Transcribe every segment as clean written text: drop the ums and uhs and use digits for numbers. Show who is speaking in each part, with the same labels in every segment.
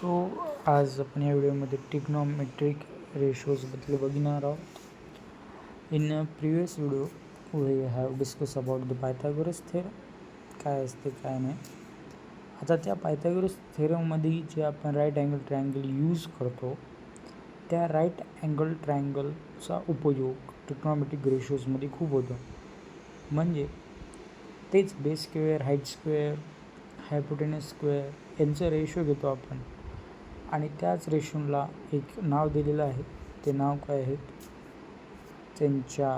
Speaker 1: So आज आपण या व्हिडिओमध्ये ट्रिग्नोमेट्रिक रेशोजबद्दल बघणार आहोत. In previous video we have discuss about the Pythagoras theorem, काय असते काय नाही. आता त्या पायथागोरस थेरममध्ये जे आपण राईट अँगल ट्रायंगल यूज करतो त्या राईट अँगल ट्रायंगलचा उपयोग ट्रिग्नोमेट्रिक रेशोजमध्ये खूप होतो. म्हणजे तेच base square, height square, hypotenuse square यांचं रेशो घेतो आपण आणि त्याच रेशोला एक नाव दिलेलं आहे. ते नाव काय आहेत, त्यांच्या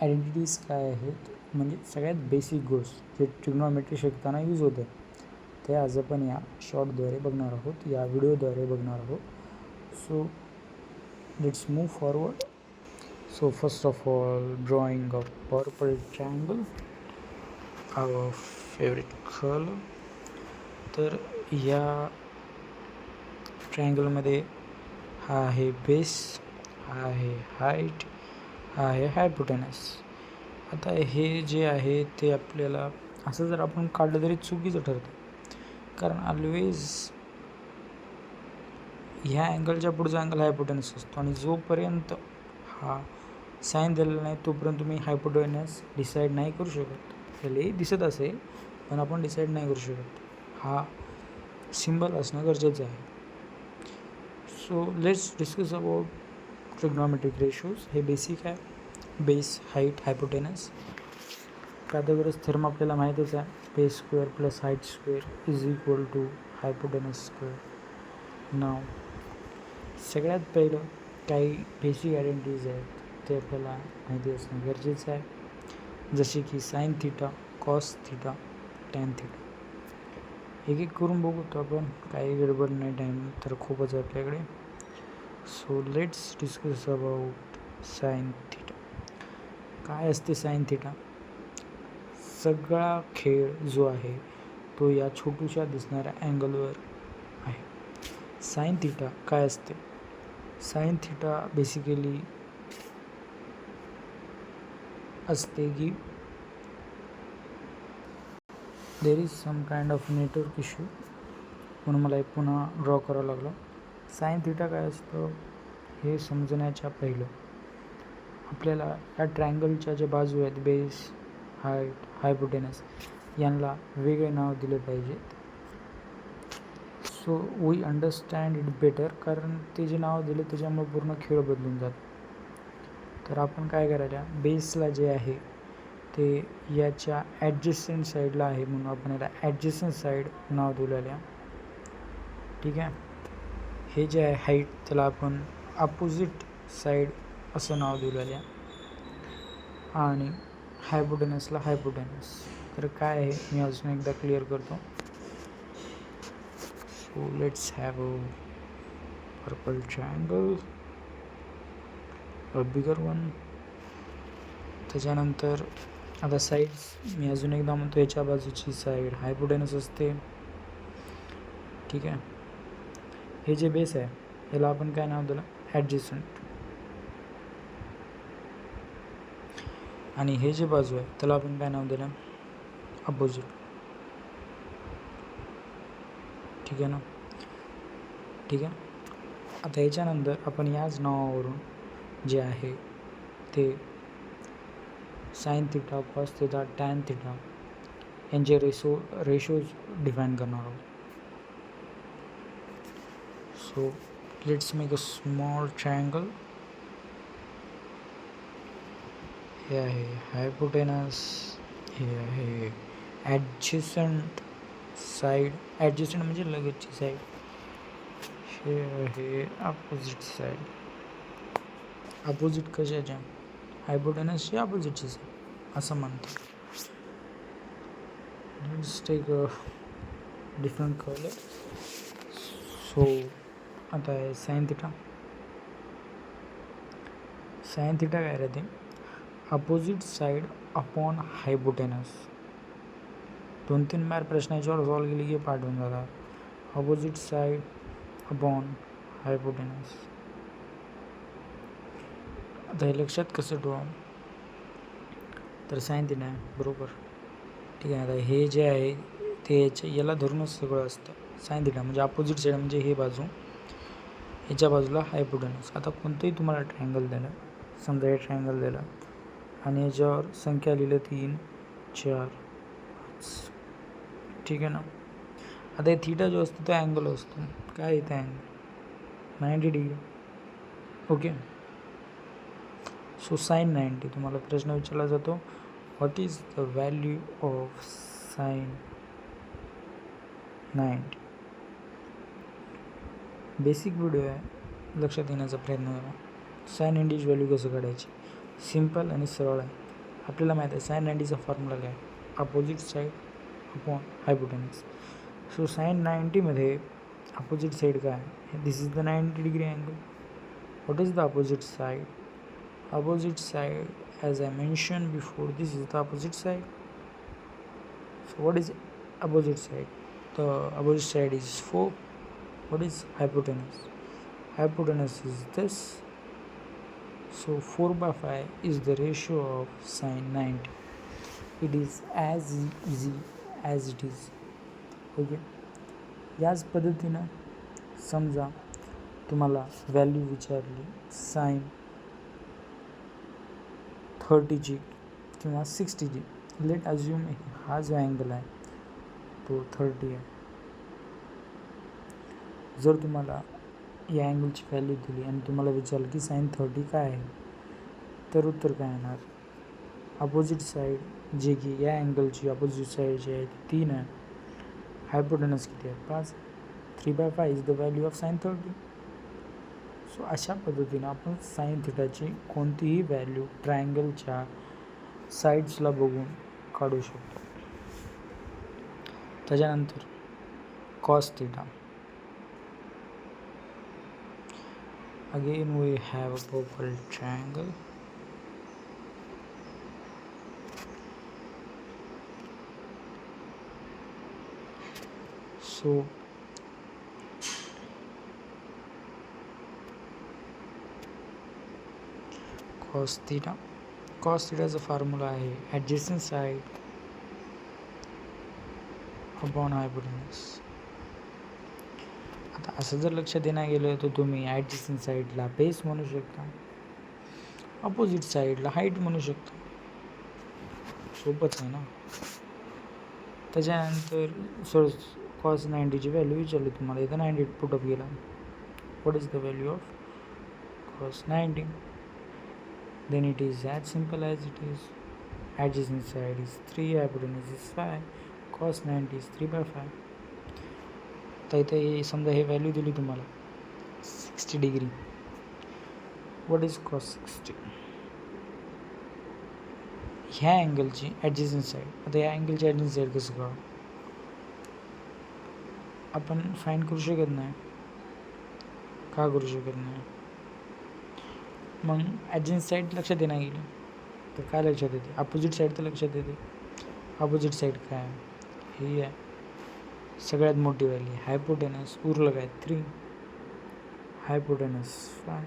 Speaker 1: आयडेंटिटीज काय आहेत, म्हणजे सगळ्यात बेसिक गोष्ट जे ट्रिग्नोमेट्री शिकताना यूज होते ते आज आपण या शॉर्टद्वारे बघणार आहोत, या व्हिडिओद्वारे बघणार आहोत. So let's move forward. So first of all drawing a purple triangle, our favourite colour. तर या ट्रायंगलमध्ये हा आहे बेस, हा आहे हाईट, हा आहे हायपोटेनस. आता हे जे आहे ते आपल्याला असं जर आपण काढलं तरी चुकीचं ठरतं, कारण ऑलवेज ह्या अँगलच्या पुढचा अँगल हायपोटेनस असतो आणि जोपर्यंत हा साईन दिलेला नाही तोपर्यंत तुम्ही हायपोटेनस डिसाईड नाही करू शकत. त्याला दिसत असेल पण आपण डिसाईड नाही करू शकत. हा सिम्बल असणं गरजेचं आहे. So let's discuss about trigonometric ratios. हे बेसिक आहे, base, height, hypotenuse. Pythagoras theorem आपल्याला माहीतच आहे, base square plus height square is equal to hypotenuse square. नाव सगळ्यात पहिलं काही बेसिक आयडेंटिटीज आहेत ते आपल्याला माहिती असणं गरजेचं आहे, जसे की sine theta, cos theta, tan theta. एक एक करून बघतो आपण, काही गडबड नाही, टाईम तर खूपच आहे आपल्याकडे. So let's discuss about sign theta. काय असते साइन थिटा? सगळा खेळ जो आहे तो या छोटूशा दिसणाऱ्या अँगलवर आहे. साइन थिटा काय असते? साइन थिटा बेसिकली असते की there is some kind of network issue, म्हणून मला एक पुन्हा ड्रॉ करावं लागलं. साइन थिटा काय असतं हे समजण्याच्या पहिलं आपल्याला या ट्रायंगलच्या ज्या बाजू आहेत, बेस, हाईट, हायपोटेनस, यांना वेगळे नाव दिले पाहिजेत. So we understand it better, कारण ते जे नाव दिले त्याच्यामुळे पूर्ण खेळ बदलून जातो. तर आपण काय करायला, बेसला जे आहे ते याच्या ॲडजस्टंट साईडला आहे म्हणून आपण याला ॲडजस्टंट साईड नाव दिलेलं आहे. ठीक आहे. हे जे आहे हाईट त्याला आपण अपोजिट साईड असं नाव दिलेलं आहे आणि हायपोटेनसला हायपोटेनस. तर काय आहे मी अजून एकदा क्लिअर करतो. So let's have a purple triangle, a bigger one. त्याच्यानंतर आता साईड्स मी अजून एकदा म्हणतो, याच्या बाजूची साईड हायपोटेनस असते. ठीक आहे. हे जे बेस आहे याला आपण काय नाव दिलं, ॲडजस्टंट. आणि हे जे बाजू आहे त्याला आपण काय नाव दिलं, अपोजिट. ठीक आहे ना? ठीक आहे. आता याच्यानंतर आपण याच नावावरून जे आहे ते sine theta, cos theta, tan theta यांचे रेशोज डिफाईन करणार आहोत. So let's make a small triangle. हे आहे हायपोटेनस, हे आहे ॲडजस्टंट साईड, ॲडजस्टंट म्हणजे लगतची साईड, हे आहे अपोजिट साईड. अपोजिट कशाच्या? हायपोटेनसची अपोजिटची साईड असं म्हणतात. Let's take a different colour. So आता आहे साइन थिटा. साइन थिटा काय राहते, अपोजिट साईड अपॉन हायपोटेनस. 2-3 बार प्रश्न याच्यावर सॉल्व केली की पाठ होऊन जातात. Opposite side upon hypotenuse. आता हे लक्षात कसं ठेवा, तर साइन थिटा आहे बरोबर. ठीक आहे. आता हे जे आहे ते याला धरूनच सगळं असतं. साईन थिटा म्हणजे अपोजिट साईड म्हणजे हे बाजू, ह्याच्या बाजूला हायपोटेनस. आता कोणतंही तुम्हाला ट्रायंगल दिलं, समजा हे ट्रायंगल दिलं आणि याच्यावर संख्या लिहिलं 3 4 5, ठीक आहे ना. आता हे थिटा जो असतो तो अँगल असतो, काय येतं angle 90 degree. Okay, so sine 90. तुम्हाला प्रश्न विचारला जातो, what is the value of sine 90. Basic video आहे, लक्षात येण्याचा प्रयत्न करा. साईन 90ची व्हॅल्यू कसं काढायची, सिम्पल आणि सरळ आहे. आपल्याला माहीत आहे साईन 90चा फॉर्म्युला काय, opposite side upon hypotenuse. So sine 90मध्ये अपोजिट साईड काय, this is the 90 degree angle. What is the opposite side, opposite side as I mentioned before, this is the opposite side. So what is opposite side, the opposite side is 4. What is hypotenuse, hypotenuse is this. So 4/5 is the ratio of sin 90. It is as easy as it is. Okay, याच पद्धतीनं समजा तुम्हाला value विचारली sign 30ची किंवा 60ची. Late assume हा जो angle आहे तो 30 आहे. जर तुम्हाला या अँगलची व्हॅल्यू दिली आणि तुम्हाला विचारलं की साइन 30 काय आहे, तर उत्तर काय येणार, अपोजिट साईड जे की या अँगलची अपोजिट साईड जी आहे 3 आहे, हायपोटेनस किती आहे 5, 3/5 is the value of sine 30. So अशा पद्धतीनं आपण साईन थिटाची कोणतीही व्हॅल्यू ट्रायंगलच्या साईड्सला बघून काढू शकतो. त्याच्यानंतर cos theta. Again we have a purple triangle. So cos thetaचा फॉर्म्युला आहे ॲडजस्टंट साईड अपॉन हायपोटेनस. आता असं जर लक्षात देण्यात गेलं तर तुम्ही ॲडजस्टंट साईडला बेस म्हणू शकता, अपोजिट साईडला हाईट म्हणू शकता. सोपंच आहे ना. त्याच्यानंतर कॉस 90ची व्हॅल्यू विचारली तुम्हाला, इथं 90 पुटअप गेला. What is the value of cos 90. Then it is as simple as it is. Adjacent side is 3, hypotenuse is 5, cos 90 is 3/5. तर इथे समजा हे व्हॅल्यू दिली तुम्हाला 60 डिग्री. व्हॉट इज कॉस 60, ह्या अँगलची ॲडजस्टंट साईड. आता या अँगलची ॲडजस्टंट साईड कसं कळू, आपण फाईंड करू शकत नाही. का करू शकत नाही, मग ॲडजस्टंट साईड लक्षात येणार गेली तर काय लक्षात येते, अपोजिट साईड तर लक्षात येते. अपोजिट साईड काय आहे, ही आहे सगळ्यात मोठी व्हॅल्यू. हायपोटेनस उरलं काय 3, हायपोटेनस 5.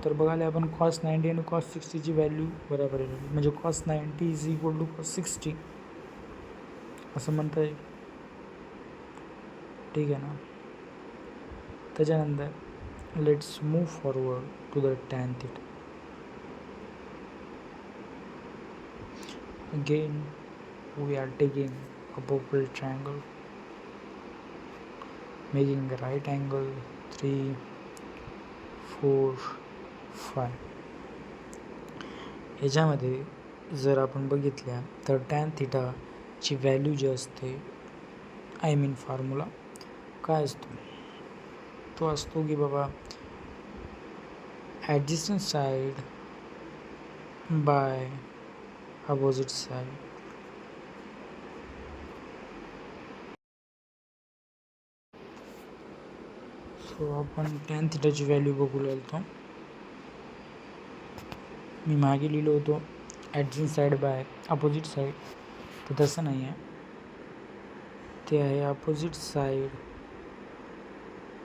Speaker 1: तर बघायला आपण कॉस 90 आणि कॉस 60ची व्हॅल्यू बरोबर आहे, म्हणजे cos 90 is equal to cos 60 असं म्हणता येईल. ठीक आहे ना. त्याच्यानंतर let's move forward to the tan theta. Again we are taking a purple triangle, making a right angle 3 4 5. ह्याच्यामध्ये जर आपण बघितल्या तर टॅन थिटाची व्हॅल्यू जी असते, आय मीन फॉर्म्युला काय असतो, तो असतो की बाबा adjacent side by opposite side. So आपण टॅन थिटाची व्हॅल्यू बघू लागतो. मी मागे लिहिलो होतो adjacent side by opposite side, तर तसं नाही आहे, ते आहे opposite side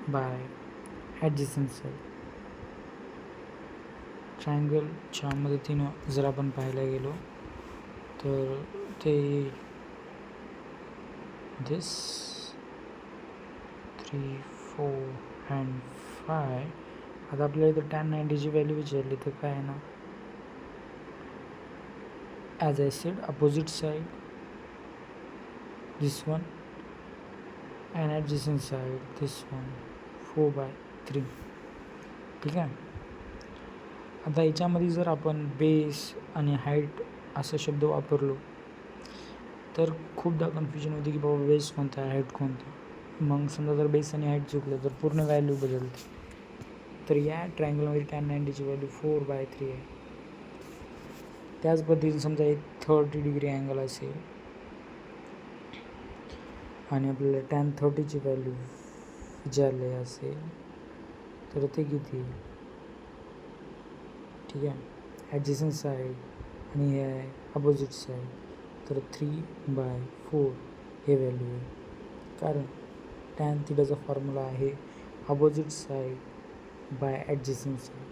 Speaker 1: by adjacent side. ट्रायंगलच्या मदतीनं जर आपण पाहायला गेलो तर ते दिस 4 and 5. आता आपल्याला इथं tan 90ची व्हॅल्यू विचारली तर काय आहे ना, as I said opposite side this one and adjacent side this one 4/3. ठीक आहे. आता याच्यामध्ये जर आपण बेस आणि हाईट असा शब्द वापरलो तर खूपदा कन्फ्युजन होते की बाबा बेस कोणता आहे, हाईट कोणता. मग समजा जर बेस आणि हाईट चुकलं तर पूर्ण व्हॅल्यू बदलते. तर या ट्रायंगलमध्ये tan 90ची व्हॅल्यू 4/3 आहे. त्याच पद्धतीने समजा एक 30 डिग्री अँगल असेल आणि आपल्याला tan 30ची व्हॅल्यू विचारली असेल तर ते किती. ठीक आहे. ॲडजसंट साईड आणि हे आहे अपोजिट साईड, तर 3/4 हे व्हॅल्यू आहे. कारण tan थीटाचा फॉर्म्युला आहे अपोजिट साईड बाय ॲडजसंट साईड.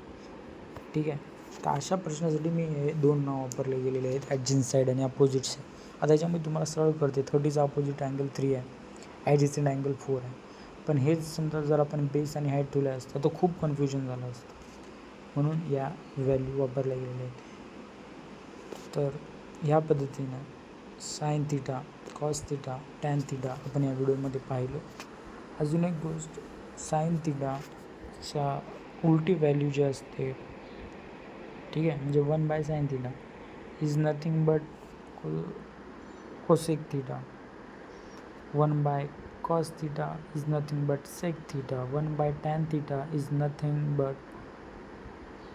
Speaker 1: ठीक आहे. तर अशा प्रश्नासाठी मी हे 2 नाव वापरले गेलेले आहेत, ॲडजसंट साईड आणि अपोजिट साईड. आता याच्यामध्ये तुम्हाला सरळ करते 30चा अपोजिट अँगल 3 आहे, ॲडजसंट अँगल 4 आहे. पण हेच समजा जर आपण बेस आणि हाईट ठेवलं असतं तर खूप कन्फ्युजन झालं असतं, म्हणून या व्हॅल्यू वापरल्या गेलेल्या आहेत. तर ह्या पद्धतीनं sine theta, cos theta, tan theta आपण या व्हिडिओमध्ये पाहिलं. अजून एक गोष्ट, साइन थीटाच्या उलटी व्हॅल्यू जी असते, ठीक आहे, म्हणजे 1/sin theta is nothing but cosec theta, 1/cos theta is nothing but sec theta, 1/tan theta is nothing but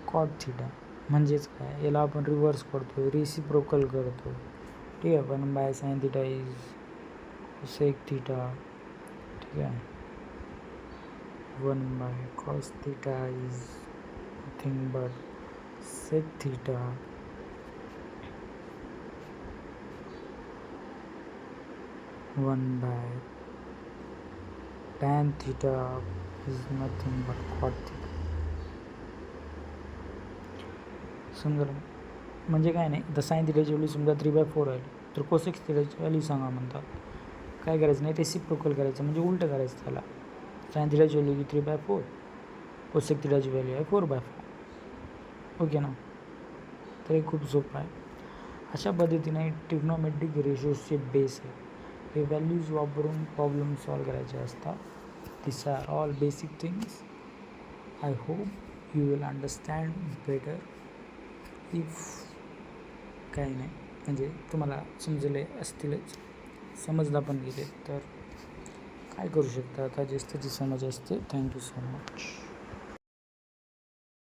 Speaker 1: cot theta. म्हणजेच काय, याला आपण रिव्हर्स करतो, रेसिप्रोकल करतो. ठीक आहे. 1/sin theta is cosec theta. ठीक आहे. 1/cos theta is nothing but sec theta. 1/tan theta is nothing but cot theta. समजलं. म्हणजे काय नाही, तर साइन थीटाची व्हॅल्यू समजा 3/4 आहे तर कोसेक थीटाची व्हॅल्यू सांगा म्हणतात. काय करायचं नाही, रेसिप्रोकल करायचं, म्हणजे उलटं करायचं त्याला. साइन थीटाची व्हॅल्यू 3/4, कोसेक थीटाची व्हॅल्यू आहे 4/4. ओके ना. तर हे खूप सोपं आहे. अशा पद्धतीने ट्रिग्नोमेट्रिक रेशोजचे बेस आहे, हे व्हॅल्यूज वापरून प्रॉब्लेम सॉल्व करायचे असतात. This are all basic things. I hope you will understand better. If काही नाही, म्हणजे तुम्हाला समजले असतीलच, समजला पण गेले तर काय करू शकता, आता जास्त जी समज असते. Thank you so much.